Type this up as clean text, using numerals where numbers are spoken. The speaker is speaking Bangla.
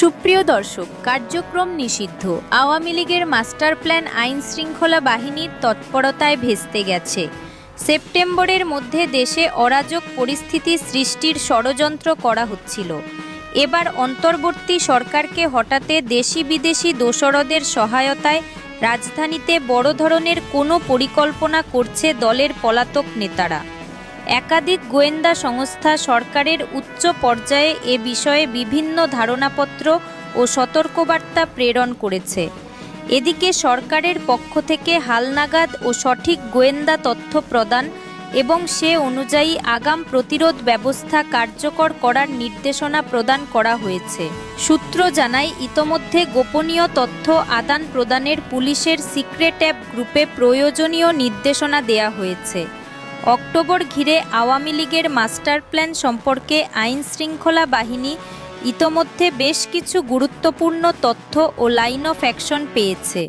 সুপ্রিয় দর্শক, কার্যক্রম নিষিদ্ধ। আওয়ামী লীগের মাস্টার প্ল্যান আইন শৃঙ্খলা বাহিনীর তৎপরতায় ভেস্তে গেছে। সেপ্টেম্বরের মধ্যে দেশে অরাজক পরিস্থিতি সৃষ্টির ষড়যন্ত্র করা হচ্ছিল। এবার অন্তর্বর্তী সরকারকে হটাতে দেশি বিদেশি দোসরদের সহায়তায় রাজধানীতে বড় ধরনের কোনো পরিকল্পনা করছে দলের পলাতক নেতারা। একাধিক গোয়েন্দা সংস্থা সরকারের উচ্চ পর্যায়ে এ বিষয়ে বিভিন্ন ধারণাপত্র ও সতর্কবার্তা প্রেরণ করেছে। এদিকে সরকারের পক্ষ থেকে হালনাগাদ ও সঠিক গোয়েন্দা তথ্য প্রদান এবং সে অনুযায়ী আগাম প্রতিরোধ ব্যবস্থা কার্যকর করার নির্দেশনা প্রদান করা হয়েছে। সূত্র জানায়, ইতোমধ্যে গোপনীয় তথ্য আদান প্রদানের পুলিশের সিক্রেট অ্যাপ গ্রুপে প্রয়োজনীয় নির্দেশনা দেয়া হয়েছে। অক্টোবর ঘিরে আওয়ামী লীগের মাস্টার প্ল্যান সম্পর্কে আইন শৃঙ্খলা বাহিনী ইতোমধ্যে বেশ কিছু গুরুত্বপূর্ণ তথ্য ও লাইন অফ অ্যাকশন পেয়েছে।